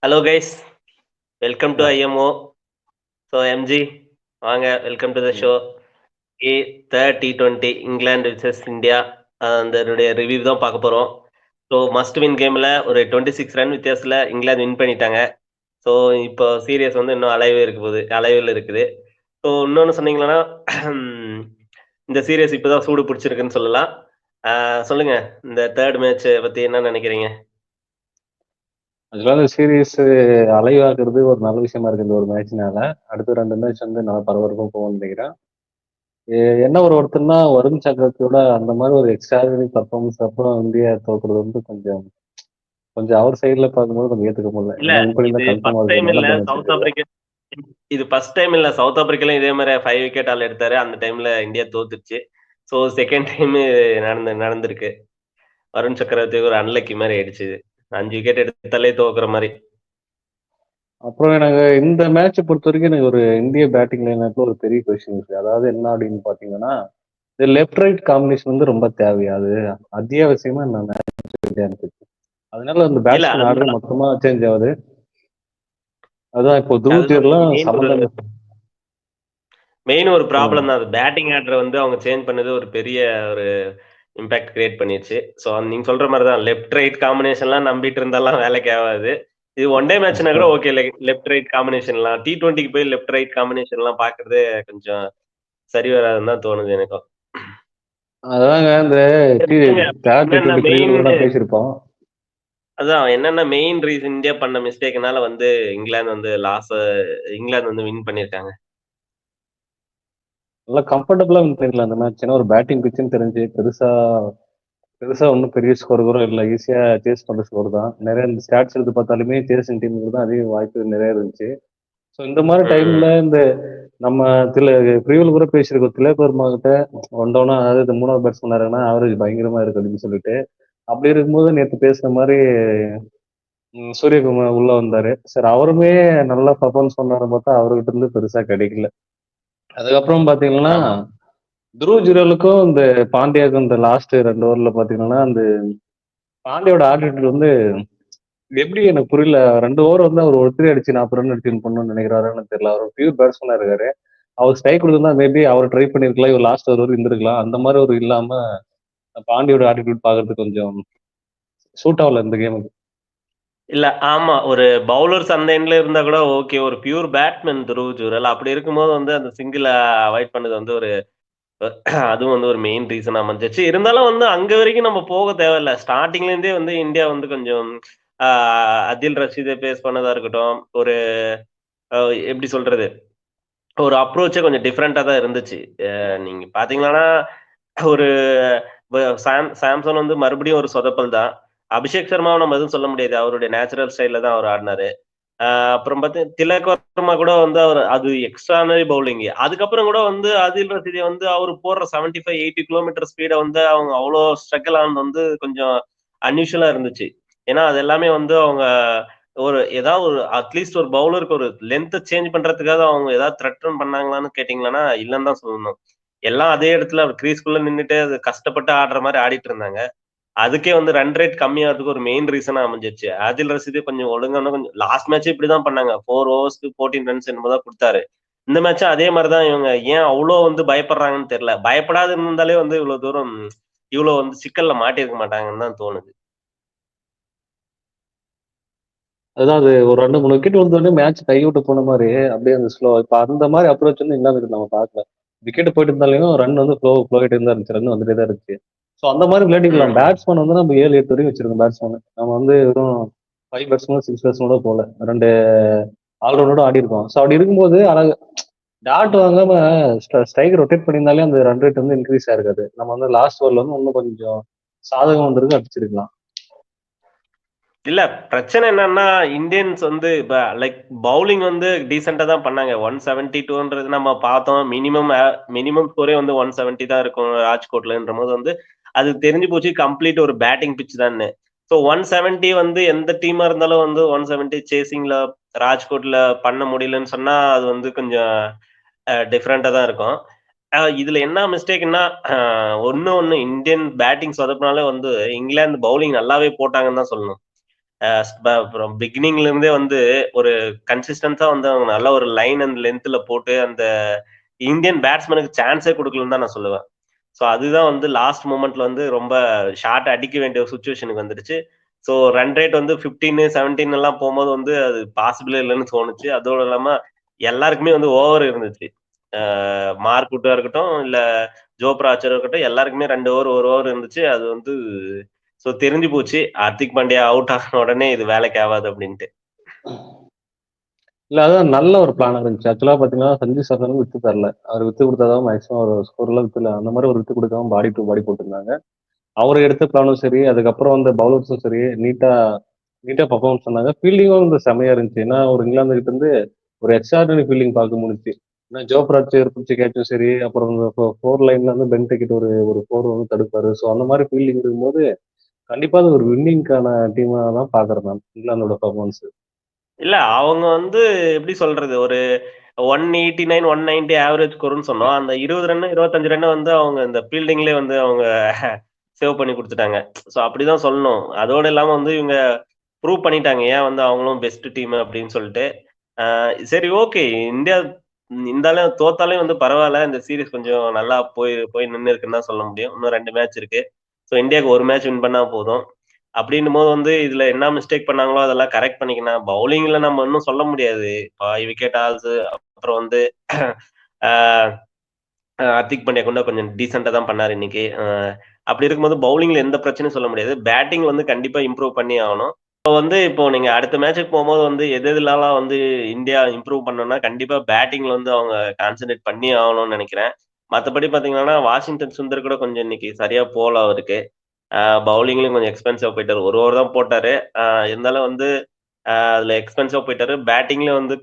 Hello guys, welcome to Yeah. IMO. So MG வாங்க, welcome to the show. Third T20 England versus India, அதனுடைய review தான் பார்க்க போகிறோம். So must win கேமில் ஒரு 26 ரன் வித்தியாசத்தில் இங்கிலாந்து வின் பண்ணிட்டாங்க. ஸோ இப்போ சீரியஸ் வந்து இன்னும் அலைவில் இருக்குது. ஸோ இன்னொன்று சொன்னீங்கன்னா இந்த சீரியஸ் இப்போ தான் சூடு பிடிச்சிருக்குன்னு சொல்லலாம். சொல்லுங்க, இந்த தேர்ட் மேட்ச் பற்றி என்ன நினைக்கிறீங்க? ஆக்சுவலா இந்த சீரீஸ் அலைவாக்குறது ஒரு நல்ல விஷயமா இருக்கு இந்த ஒரு மேட்ச்னால. அடுத்த 2 மேட்ச் வந்து நல்லா பரபரப்பா போகும்னு நினைக்கிறேன். என்ன ஒருத்தர்னா வருண் சக்கரவர்த்தியோட அந்த மாதிரி ஒரு எக்ஸ்ட்ராடினரி பர்ஃபார்மன்ஸ் அப்புறம் இந்தியா தோக்குறது வந்து கொஞ்சம் கொஞ்சம் அவர் சைடுல பார்க்கும்போது கொஞ்சம் ஏத்துக்க முடியல. இல்ல, ஏன்னா வின் பண்ணி இது தான் கன்ஃபார்மா ஃபர்ஸ்ட் டைம் இருக்கு, நல்ல இல்ல. பேலன்ஸ் சவுத் இருக்குது. ஆப்பிரிக்கா இது ஃபர்ஸ்ட் டைம் இல்ல. சவுத் ஆப்பிரிக்காலையும் இதே மாதிரி 5 விக்கெட் ஆல் எடுத்தாரு. அந்த டைம்ல இந்தியா தோத்துருச்சு. ஸோ செகண்ட் டைம் நடந்திருக்கு. வருண் சக்கரவர்த்திக்கு ஒரு அன்லக்கி மாதிரி ஆயிடுச்சு. 5 விக்கெட் எடுத்தாலே தோக்குற மாதிரி. அப்புறம் எனக்கு இந்த மேட்சை பொறுத்த வரைக்கும் எனக்கு ஒரு இந்திய பேட்டிங் லைனப்ல ஒரு பெரிய கொஸ்டின் இருக்கு. அதாவது என்ன அப்படின்னு பாத்தீங்கன்னா, இந்த லெஃப்ட் ரைட் காம்பினேஷன் வந்து ரொம்ப தேவையா? அது அத்தியாவசியமா இந்த மேட்ச் இருந்துச்சு. அதனால அந்த இல்ல, பேட்ஸ்மேன் ஆர்டர் அதுதான் மொத்தமா சேஞ்ச் ஆகுது. அதான் இப்போ துருவ் அதுதான் ஜுரேல்லாம் மெயின் ஒரு சொல்லுங்க. ப்ராப்ளம் தான். அது பேட்டிங் ஆர்டர் வந்து அவங்க சேஞ்ச் பண்ணது ஒரு பெரிய ஒரு இம்பாக்ட் கிரியேட் பண்ணிருச்சு. ஸோ நீங்க சொல்ற மாதிரி தான், லெஃப்ட் ரைட் காம்பினேஷன்லாம் நம்பிட்டு இருந்தாலும் வேலைக்கு ஆகாது. இது ஒன் டே மேட்ச்னா கூட ஓகே. லெஃப்ட் ரைட் காம்பினேஷன்லாம் T20க்கு போய் லெஃப்ட் ரைட் காம்பினேஷன்லாம் பாக்குறது கொஞ்சம் சரி வராதுன்னு தான் தோணுது எனக்கும். அதாங்க இந்த என்னென்ன மெயின் பேசியிருப்போம். அதான் என்னென்ன மெயின் ரீசன் இந்தியா பண்ண மிஸ்டேக்னால வந்து இங்கிலாந்து வந்து வின் பண்ணிருக்காங்க. நல்லா கம்ஃபர்டபுளா வின் பண்ணிடலாம் அந்த மேட்ச். ஏன்னா ஒரு பேட்டிங் பிச்சுன்னு தெரிஞ்சு பெருசா பெருசா ஒன்றும் பெரிய ஸ்கோர் கூட இல்லை. ஈஸியா சேஸ் பண்ற ஸ்கோர் தான். நிறைய இந்த ஸ்டாட்ஸ் எடுத்து பார்த்தாலுமே சேசிங் டீமுக்கு தான் அதிக வாய்ப்பு நிறைய இருந்துச்சு. ஸோ இந்த மாதிரி டைம்ல இந்த நம்ம ப்ரீவியல் கூட பேசியிருக்கோம். திலக் வர்மா கிட்ட ஒன் டவுனா, அதாவது இந்த 3வது பேட்ஸ்மேன் இருந்தாங்கன்னா ஆவரேஜ் பயங்கரமா இருக்கு அப்படின்னு சொல்லிட்டு. அப்படி இருக்கும்போது நேற்று பேசுன மாதிரி சூரியகுமார் உள்ள வந்தாரு. சரி, அவருமே நல்லா பர்ஃபார்மன்ஸ் பண்ணாரு பார்த்தா அவர்கிட்ட இருந்து பெருசா கிடைக்கல. அதுக்கப்புறம் பாத்தீங்கன்னா ஆமா. துருவ் ஜுரேலுக்கும் இந்த பாண்டியாவுக்கும் இந்த லாஸ்ட் 2 ஓவர்ல பாத்தீங்கன்னா அந்த பாண்டியோட ஆட்டிடியூட் வந்து எப்படி எனக்கு புரியல. 2 ஓவர் வந்து அவர் ஒருத்தரே அடிச்சு 40 ரன் அடிச்சு பண்ணணும்னு நினைக்கிறாருன்னு தெரியல. அவர் பியூர் பேட்ஸ்மேனா இருக்காரு. அவர் ஸ்ட்ரைக் கொடுத்திருந்தா மேபி அவர் ட்ரை பண்ணிருக்கலாம், இவர் லாஸ்ட் ஓவர் இருந்திருக்கலாம். அந்த மாதிரி ஒரு இல்லாம பாண்டியோட ஆட்டிடியூட் பாக்குறது கொஞ்சம் சூட் ஆகல இந்த கேமுக்கு. இல்ல, ஆமா. ஒரு பவுலர்ஸ் அந்த எண்ட்ல இருந்தா கூட ஓகே. ஒரு பியூர் பேட்மேன் துருவ் ஜுரேல். அப்படி இருக்கும்போது வந்து அந்த சிங்கிள அவாய்ட் பண்ணது வந்து ஒரு அதுவும் வந்து ஒரு மெயின் ரீசனா அமைஞ்சிச்சு. இருந்தாலும் வந்து அங்க வரைக்கும் நம்ம போக தேவையில்ல. ஸ்டார்டிங்ல இருந்தே வந்து இந்தியா வந்து கொஞ்சம் அதில் ரஷீதை பேஸ் பண்ணதா இருக்கட்டும், ஒரு எப்படி சொல்றது, ஒரு அப்ரோச்சே கொஞ்சம் டிஃப்ரெண்டா தான் இருந்துச்சு. நீங்க பாத்தீங்கன்னா ஒரு சாம்சன் வந்து மறுபடியும் ஒரு சொதப்பல் தான். அபிஷேக் சர்மாவை நம்ம எதுவும் சொல்ல முடியாது. அவருடைய நேச்சுரல் ஸ்டைல்ல தான் அவர் ஆடினாரு. அப்புறம் திலக் வர்மா கூட வந்து அது எக்ஸ்ட்ரானரி பவுலிங். அதுக்கப்புறம் கூட வந்து ஆதில் ரஷீதி வந்து அவர் போடுற 75, 80 கிலோமீட்டர் ஸ்பீட வந்து அவங்க அவ்வளோ ஸ்ட்ரகிள் ஆனது வந்து கொஞ்சம் அன்யூஷுவலா இருந்துச்சு. ஏன்னா அது எல்லாமே வந்து அவங்க ஏதாவது ஒரு அட்லீஸ்ட் ஒரு பவுலருக்கு ஒரு லென்த் சேஞ்ச் பண்றதுக்காக அவங்க ஏதாவது த்ரெட்டன் பண்ணாங்களான்னு கேட்டீங்கன்னா இல்லைன்னு தான் சொல்லணும். எல்லாம் அதே இடத்துல கிரீஸ்குள்ள நின்றுட்டு அது கஷ்டப்பட்டு ஆடுற மாதிரி ஆடிட்டு இருந்தாங்க. அதுக்கே வந்து ரன் ரேட் கம்மியாகிறதுக்கு ஒரு மெயின் ரீசனா அமைஞ்சிருச்சு. ஆதில் ரஷீது கொஞ்சம் ஒழுங்கான கொஞ்சம் லாஸ்ட் மேட்ச் இப்படிதான் பண்ணாங்க. 4 ஓவர்ஸ்க்கு 14 ரன்ஸ் என்னமோதான் கொடுத்தாரு. இந்த மேட்சும் அதே மாதிரிதான். இவங்க ஏன் அவ்வளோ வந்து பயப்படுறாங்கன்னு தெரியல. பயப்படாது இருந்தாலே வந்து இவ்வளவு தூரம் இவ்வளவு வந்து சிக்கல்ல மாட்டிருக்க மாட்டாங்கன்னு தான் தோணுது. அதாவது ஒரு 2-3 விக்கெட் வந்தோடனே மேட்ச் கைவிட்டு போன மாதிரி அப்படியே அந்த ஸ்லோ. இப்ப அந்த மாதிரி அப்ரோச் வந்து இங்கிலாந்துக்கு நம்ம பார்க்கல. விக்கெட் போயிட்டு இருந்தாலும் ரன் வந்து ஃப்ளோ ஆகிட்டே தான் இருந்துச்சு, ரன் வந்துட்டே தான் இருந்துச்சு. ஸோ அந்த மாதிரி விளையாடிக்கலாம். பேட்ஸ்மேன் வந்து நம்ம 7-8 வரையும் வச்சிருக்கோம் பேட்ஸ்மேன். நம்ம வந்து வெறும் 5 பேட்ஸ்மேன் 6 பேட்ஸ்மேனோட போல 2 ஆல்ரவுண்டோட ஆடி இருக்கோம். ஸோ அப்படி இருக்கும்போது டாட் வாங்காம ஸ்ட்ரைக் ரொட்டேட் பண்ணியிருந்தாலே அந்த ரன் ரேட் வந்து இன்க்ரீஸ் ஆயிருக்காது. நம்ம வந்து லாஸ்ட் ஓவர்ல வந்து இன்னும் கொஞ்சம் சாதகம் வந்திருக்கு, அடிச்சிருக்கலாம். இல்ல, பிரச்சனை என்னன்னா இந்தியன்ஸ் வந்து இப்ப லைக் பவுலிங் வந்து டீசெண்டா தான் பண்ணாங்க. 172ன்றது நம்ம பார்த்தோம். மினிமம் ஸ்கோரே வந்து 170 தான் இருக்கும் ராஜ்கோட்லன்ற போது வந்து அது தெரிஞ்சு போச்சு கம்ப்ளீட் ஒரு பேட்டிங் பிச் தான். ஸோ 170 வந்து எந்த டீமா இருந்தாலும் வந்து 170 சேசிங்ல ராஜ்கோட்ல பண்ண முடியலன்னு சொன்னா அது வந்து கொஞ்சம் டிஃப்ரெண்டா தான் இருக்கும். இதுல என்ன மிஸ்டேக்னா ஒன்னு இந்தியன் பேட்டிங் சொதப்பினாலே வந்து இங்கிலாந்து பவுலிங் நல்லாவே போட்டாங்கன்னு தான் சொல்லணும். அப்புறம் பிகினிங்ல இருந்தே வந்து ஒரு கன்சிஸ்டன்ஸா வந்து அவங்க நல்ல ஒரு லைன் அண்ட் லென்த்ல போட்டு அந்த இந்தியன் பேட்ஸ்மேனுக்கு சான்ஸே கொடுக்கலன்னு தான் நான் சொல்லுவேன். ஸோ அதுதான் வந்து லாஸ்ட் மொமெண்ட்ல வந்து ரொம்ப ஷாட் அடிக்க வேண்டிய ஒரு சுச்சுவேஷனுக்கு வந்துடுச்சு. ஸோ ரன் ரேட் வந்து 15, 17 எல்லாம் போம்போது வந்து அது பாசிபிளே இல்லன்னு தோணுச்சு. அதோட இல்லாம எல்லாருக்குமே வந்து ஓவர் இருந்துச்சு. மார்க் வுட்டா இருக்கட்டும், இல்ல ஜோப்ரா ஆர்ச்சரா இருக்கட்டும், எல்லாருக்குமே 2 ஓவர், 1 ஓவர் இருந்துச்சு. அது வந்து ஸோ தெரிஞ்சு போச்சு. ஹார்திக் பாண்டியா அவுட் ஆன உடனே இது வேலைக்கு ஆவாது அப்டின்ட்டு. இல்ல அதான் நல்ல ஒரு பிளானா இருந்துச்சு. ஆக்சுவலா பாத்தீங்கன்னா, சஞ்சு சாம்சனுக்கு வித்து தரல. அவர் வித்து குடுத்தா தான் மேக்ஸிமம் ஒரு ஸ்கோர்லாம் வித்துல அந்த மாரி ஒரு வித்து குடுக்காம பாடி டூ பாடி போட்டிருந்தாங்க. அவரு எடுத்த பிளானும் சரி, அதுக்கப்புறம் வந்த பவுலர்ஸும் சரி, நீட்டா நீட்டா பெர்ஃபார்மன்ஸ் பண்ணாங்க. ஃபீல்டிங்கும் வந்து செம்மையா இருந்துச்சு. ஏன்னா, ஒரு இங்கிலாந்து கிட்ட இருந்து ஒரு எக்ஸ்ட்ரார்டினரி ஃபீல்டிங் பார்க்க முடிஞ்சுச்சு. ஏன்னா, ஜோஃப்ரா ஆர்ச்சர் புடிச்ச கேட்சும் சரி, அப்புறம் இந்த 4 லைன்ல வந்து பென் டெக்கெட் ஒரு ஒரு 4 வந்து தடுப்பாரு. ஸோ அந்த மாரி ஃபீல்டிங் இருக்கும்போது, கண்டிப்பா அது ஒரு வின்னிங்க்கான டீமா தான் பார்க்குறேன் நான். இங்கிலாந்தோட பெர்ஃபார்மன்ஸ். இல்ல அவங்க வந்து எப்படி சொல்றது? ஒரு 189, 190 ஆவரேஜ் ஸ்கோர்ன்னு சொன்னோம். அந்த 20 ரன், 25 ரன் வந்து அவங்க இந்த ஃபீல்டிங்லயே வந்து அவங்க சேவ் பண்ணி குடுத்துட்டாங்க. ஸோ அப்படிதான் சொல்லணும். அதோட இல்லாம வந்து இவங்க ப்ரூவ் பண்ணிட்டாங்க. ஏன் வந்து அவங்களும் பெஸ்ட் டீம் அப்படின்னு சொல்லிட்டு. சரி ஓகே. இந்தியா இருந்தாலும் தோத்தாலும் வந்து பரவால்ல. இந்த சீரிஸ் கொஞ்சம் நல்லா போய் போய் நின்னு இருக்குன்னு தான் சொல்ல முடியும். இன்னும் 2 மேட்ச் இருக்கு. ஸோ இந்தியாவுக்கு 1 மேட்ச் வின் பண்ணா போதும். அப்படின்னும்போது வந்து இதுல என்ன மிஸ்டேக் பண்ணாங்களோ அதெல்லாம் கரெக்ட் பண்ணிக்கணும். பவுலிங்ல நம்ம இன்னும் சொல்ல முடியாது. விக்கெட் ஹால்ஸ் அப்புறம் வந்து ஆ ஹர்திக் பாண்டியா கூட கொஞ்சம் டீசென்ட்டா தான் பண்ணாரு இன்னைக்கு. அப்படி இருக்கும்போது பவுலிங்ல எந்த பிரச்சனையும் சொல்ல முடியாது. பேட்டிங் வந்து கண்டிப்பா இம்ப்ரூவ் பண்ணி ஆகணும். வந்து இப்போ நீங்க அடுத்த மேட்ச்சுக்கு போம்போது வந்து எது எதுலலாம் வந்து இந்தியா இம்ப்ரூவ் பண்ணணும்னா, கண்டிப்பா பேட்டிங்ல வந்து அவங்க கான்சன்ட்ரேட் பண்ணியே ஆகணும்னு நெனைக்கிறேன். மத்தபடி பார்த்தீங்கன்னா, வாஷிங்டன் சுந்தர் கூட கொஞ்சம் இன்னைக்கு சரியா போல அவருக்கு. பவுலிங்லயும் கொஞ்சம் எக்ஸ்பென்சிவா போயிட்டாரு. ஒரு ஓவர் தான் போட்டாரு. இருந்தாலும் வந்து அதுல எக்ஸ்பென்சிவா போயிட்டாரு. பேட்டிங்ல வந்து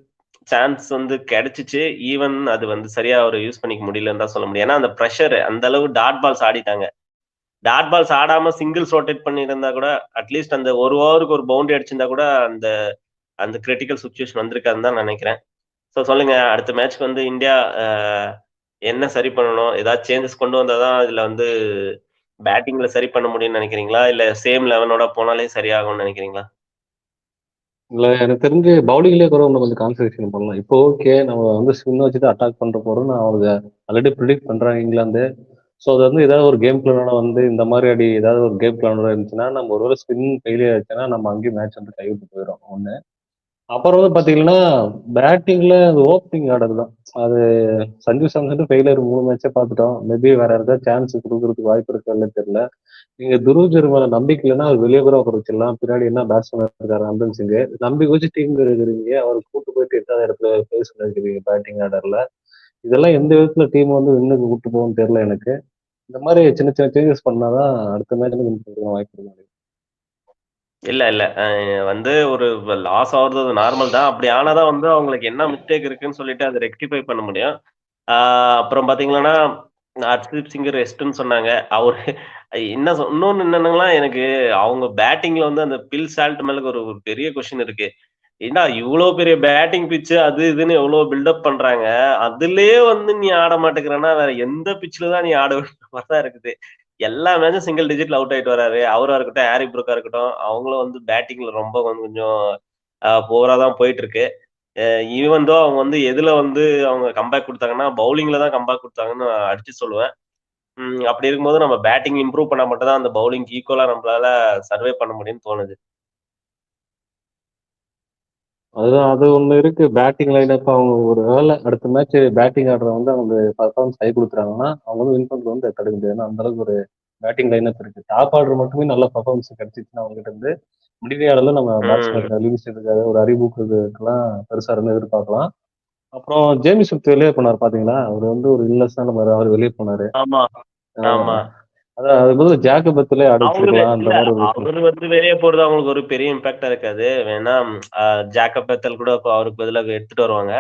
சான்ஸ் வந்து கிடைச்சுச்சு. ஈவன் அது வந்து சரியா அவரு யூஸ் பண்ணிக்க முடியலன்னு தான் சொல்ல முடியும். ஏன்னா, அந்த பிரஷர் அந்த அளவு டாட் பால்ஸ் ஆடிட்டாங்க. டாட் பால்ஸ் ஆடாம சிங்கிள்ஸ் ரொட்டேட் பண்ணியிருந்தா கூட, அட்லீஸ்ட் அந்த ஒரு ஓவருக்கு ஒரு பவுண்டரி அடிச்சிருந்தா கூட, அந்த அந்த கிரிட்டிக்கல் சிச்சுவேஷன் வந்திருக்காதுன்னு தான் நெனைக்கிறேன். சொல்லுங்க அடுத்த மேட்ச்க்கு வந்து இந்தியா என்ன சரி பண்ணணும்? ஏதாவது சேஞ்சஸ் கொண்டு வந்தா தான் இதுல வந்து பேட்டிங்ல சரி பண்ண முடியும்னு நெனைக்கிறீங்களா? இல்ல சேம் 11ஓட போனாலே சரியாகும்னு நெனைக்கிறீங்களா? இல்ல எனக்கு தெரிஞ்சு பவுலிங்லயே கூட இன்னும் கொஞ்சம் கான்சன்ட்ரேஷன் பண்ணலாம். இப்போ ஓகே நம்ம வந்து ஸ்பின் வச்சுட்டு அட்டாக் பண்ற போறோம்னு அவங்க ஆல்ரெடி ப்ரிடிக்ட் பண்றாங்க இங்கிலாந்து. ஸோ அது வந்து ஏதாவது ஒரு கேம் பிளானோட வந்து இந்த மாதிரி அடி ஏதாவது ஒரு கேம் பிளானோட இருந்துச்சுன்னா நம்ம ஒருவேளை ஸ்பின் ஃபெயிலியர் ஆச்சுன்னா நம்ம அங்கேயும் மேட்ச் வந்து கைவிட்டு போயிடும் ஒண்ணு. அப்புறம் வந்து பாத்தீங்கன்னா பேட்டிங்ல ஓப்பனிங் ஆர்டர் தான். அது சஞ்சு சாம்சன் ஃபெயிலியர் 3 மேட்சே பார்த்துட்டோம். மேபி வேற யாருக்காவது சான்ஸ் கொடுக்கறதுக்கு வாய்ப்பு இருக்கா இல்லைன்னு தெரியல. நீங்க துருவ் மேல நம்பிக்கை இல்லைன்னா அவர் வெளியே கூட உட்கார வச்சிடலாம். பின்னாடி என்ன பேட்ஸ்மேன் இருக்காரு அம்பன் சிங் நம்பி வச்சு டீம் இருக்கிறீங்க. அவர் கூட்டு போயிட்டு 8வது இடத்துல பிளேஸ் பண்ணிருக்கீங்க பேட்டிங் ஆர்டர்ல. இதெல்லாம் எந்த விதத்துல டீம் வந்து வின்னுக்கு கூட்டு போகும்னு தெரியல எனக்கு. இந்த மாதிரி சின்ன சின்ன சேஞ்சஸ் பண்ணாதான் அடுத்த மேட்ச் வின் பண்றதுக்கு வாய்ப்பு இருக்கு. இல்ல, இல்ல. வந்து ஒரு லாஸ் ஆவுறது நார்மல் தான். அப்படி ஆனா தான் வந்து அவங்களுக்கு என்ன மிஸ்டேக் இருக்குன்னு சொல்லிட்டு அத ரெக்டிஃபை பண்ண முடியும். ஆ அப்புறம் பார்த்தீங்கன்னா, ஹர்ஷ்தீப் சிங் ரெஸ்ட்ன்னு சொன்னாங்க. அவரு என்ன இன்னொன்னு என்னன்னா, எனக்கு அவங்க பேட்டிங்ல வந்து அந்த பில் சால்ட் மேல ஒரு ஒரு பெரிய கொஸ்டின் இருக்கு. ஏன்டா இவ்ளோ பெரிய பேட்டிங் பிட்ச் அது இதுன்னு எவ்ளோ பில்டப் பண்றாங்க. அதிலயே வந்து நீ ஆட மாட்டேங்கிறன்னா, வேற எந்த பிட்ச்ல தான் நீ ஆடுவன்ற மாரி தான் இருக்குது. எல்லா மேட்சும் சிங்கிள் டிஜிட்ல அவுட் ஆயிட்டு வராரு. அவரா இருக்கட்டும், ஹாரி ப்ரூக்கா இருக்கட்டும், அவங்களும் வந்து பேட்டிங்ல ரொம்ப வந்து கொஞ்சம் புவரா தான் போயிட்டு இருக்கு. அ ஈவன் தோ அவங்க வந்து எதுல வந்து அவங்க கம்பேக் குடுத்தாங்கன்னா, பவுலிங்ல தான் கம்பேக் குடுத்தாங்கன்னு நான் அடிச்சு சொல்லுவேன். அப்படி இருக்கும்போது நம்ம பேட்டிங் இம்ப்ரூவ் பண்ணா மட்டும் தான் அந்த பவுலிங்க்கு ஈக்குவலா நம்மளால சர்வே பண்ண முடியும்னு தோணுது. அதுதான் அது ஒண்ணு இருக்கு. பேட்டிங் லைனப் அவங்க ஒரு வேளை அடுத்த மேட்ச் பேட்டிங் ஆடுற வந்து அவங்க பர்ஃபார்மன்ஸ் கை குடுக்குறாங்கன்னா, அவங்க வந்து வின் பண்றது வந்து தடுக்க முடியாது. ஏன்னா, அந்த அளவுக்கு ஒரு பேட்டிங் லைனப் இருக்கு. டாப் ஆர்டர் மட்டுமே நல்ல பெர்ஃபார்மன்ஸ் கிடைச்சுச்சுன்னா அவங்ககிட்ட இருந்து, மிடில் ஆர்டர்ல நம்ம ம். பேட்ஸ்மேன் லிவிங்ஸ்டன் இருக்காரு. ஒரு அறிவுக்குறதுக்கெல்லாம் பெருசா இருந்து எதிர்பார்க்கலாம். அப்புறம் ஜேமி ஸ்மித் வெளியே போனாரு பாத்தீங்களா? அவரு வந்து ஒரு இல்லஸ்டான அவர் வெளியே போனாரு. ஆமா, அ ஆமா. அதான் அதுக்கு பதிலா ஜேக்கப் பர்த்லே ஆட அவங்களு வச்சிருக்கலாம். அந்த இல்ல மாரி ஒரு விஷயம். அவரு வந்து வெளிய போறது அவங்களுக்கு ஒரு பெரிய இம்பாக்ட்டா இருக்காது. வேணா அ ஜேக்கப் பெத்தல் கூட இப்ப அவருக்கு பதிலா எடுத்துட்டு வருவாங்க.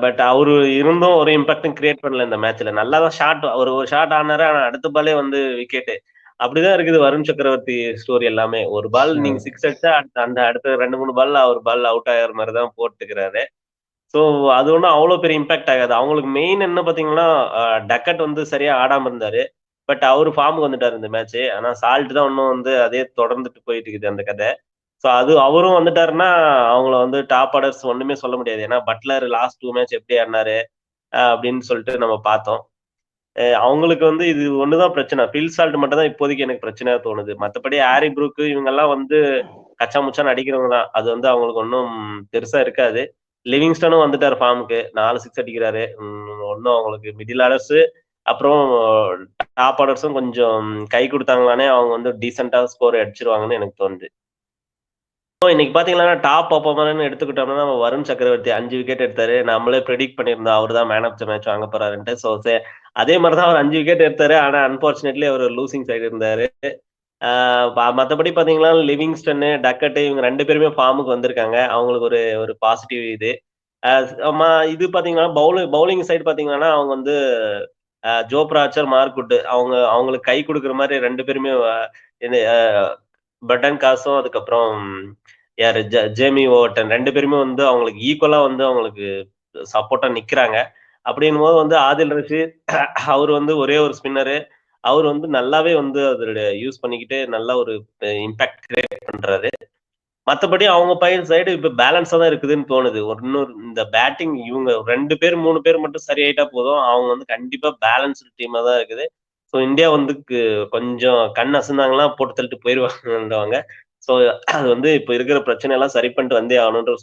பட் அவரு இருந்தும் ஒரு இம்பாக்டும் கிரியேட் பண்ணல இந்த மேட்ச்ல. நல்லா தான் ஒரு ஒரு ஷாட் ஆடுனாரு. ஆனா அடுத்த பாலே வந்து விக்கெட்டு. அப்படிதான் இருக்குது வருண் சக்கரவர்த்தி ஸ்டோரி எல்லாமே. ஒரு பால் நீங்க 6 அடிச்சா அந்த அடுத்த 2, 3 பால்ல அவர் பால் அவுட் ஆகுற மாரி தான் போட்டுக்கிறாரு. ஸோ அது ஒண்ணும் அவ்ளோ பெரிய இம்பாக்ட் ஆகாது. அவங்களுக்கு மெயின் என்ன பார்த்தீங்கன்னா, டக்கட் வந்து சரியா ஆடாம இருந்தாரு. பட் அவரு ஃபார்முக்கு வந்துட்டாரு இந்த மேட்ச்சு. ஆனா சால்ட் தான் இன்னும் வந்து அதே தொடர்ந்துட்டு போயிட்டு இருக்குது அந்த கத. ஸோ அது அவரும் வந்துட்டாருன்னா, அவங்கள வந்து டாப் ஆர்டர்ஸ் ஒண்ணுமே சொல்ல முடியாது. ஏன்னா பட்லர் லாஸ்ட் 2 மேட்ச் எப்படி ஆடுனாரு அப்படின்னு சொல்லிட்டு நம்ம பார்த்தோம். அவங்களுக்கு வந்து இது ஒண்ணு தான் பிரச்சனை. ஃபில் சால்ட் மட்டும் தான் இப்போதைக்கு எனக்கு பிரச்சனையா தோணுது. மத்தபடி ஹாரி ப்ரூக் இவங்கலாம் வந்து கச்சா முச்சான்னு அடிக்கிறவங்க தான். அது வந்து அவங்களுக்கு ஒண்ணும் பெருசா இருக்காது. லிவிங்ஸ்டனும் வந்துட்டாரு ஃபார்முக்கு. 4 6 அடிக்கிறாரு. ஒண்ணும் அவங்களுக்கு மிடில் ஆர்டர்ஸு அப்புறம் டாப் ஆர்டர்ஸும் கொஞ்சம் கை குடுத்தாங்களானே அவங்க வந்து டீசென்ட்டா ஸ்கோர் அடிச்சுருவாங்கன்னு எனக்கு தோணுது. இன்னைக்கு பார்த்தீங்கன்னா, டாப் பெர்ஃபார்மர்ன்னு எடுத்துக்கிட்டோம்னா, நம்ம வருண் சக்கரவர்த்தி 5 விக்கெட் எடுத்தாரு. நம்மளே பிரெடிக்ட் பண்ணியிருந்தோம். அவரு தான் மேன் ஆஃப் த மேட்ச் வாங்க போறாருன்ட்டு. அதே மாரி தான் அவர் 5 விக்கெட் எடுத்தாரு. ஆனா அன்பார்ச்சுனேட்லி அவரு லூசிங் சைடு இருந்தாரு. ஆ மத்தபடி பார்த்தீங்கன்னா, லிவிங்ஸ்டன்னு, டக்கெட் இவங்க 2 பேருமே ஃபார்முக்கு வந்திருக்காங்க. அவங்களுக்கு ஒரு ஒரு பாசிட்டிவ் இது. அ இது பார்த்தீங்கன்னா, பவுலிங் சைடு பார்த்தீங்கன்னா, அவங்க வந்து ஜோப்ரா ஆர்ச்சர், மார்க் வுட் அவங்களுக்கு கை குடுக்குற மாரி 2 பேருமே இது பட்டன் காஸும் அதுக்கப்புறம் யாரு ஜேமி ஓவர்டன் 2 பேருமே வந்து அவங்களுக்கு ஈக்குவலா வந்து அவங்களுக்கு சப்போர்ட்டா நிக்கிறாங்க. அப்படின்னும்போது வந்து ஆதில் ரஷீத் அவரு வந்து ஒரே ஒரு ஸ்பின்னரு. அவரு வந்து நல்லாவே வந்து அதோட யூஸ் பண்ணிக்கிட்டு நல்ல ஒரு இம்பாக்ட் கிரியேட் பண்றாரு. மத்தபடி அவங்க பையன் சைடு இப்ப பேலன்ஸா தான் இருக்குதுன்னு தோணுது. இன்னொரு இந்த பேட்டிங் இவங்க 2 பேர் 3 பேர் மட்டும் சரியாயிட்டா போதும். அவங்க வந்து கண்டிப்பா பேலன்ஸ்டு டீமா தான் இருக்குது. இந்தியா வந்து கொஞ்சம் கண் அசந்தாங்கன்னா போட்டு தள்ளிட்டு போயிருவாங்கன்னுவாங்க. அது வந்து இப்ப இருக்கிற பிரச்சனை எல்லாம் சரி பண்ணிட்டு வந்தே ஆகணுன்ற ஒரு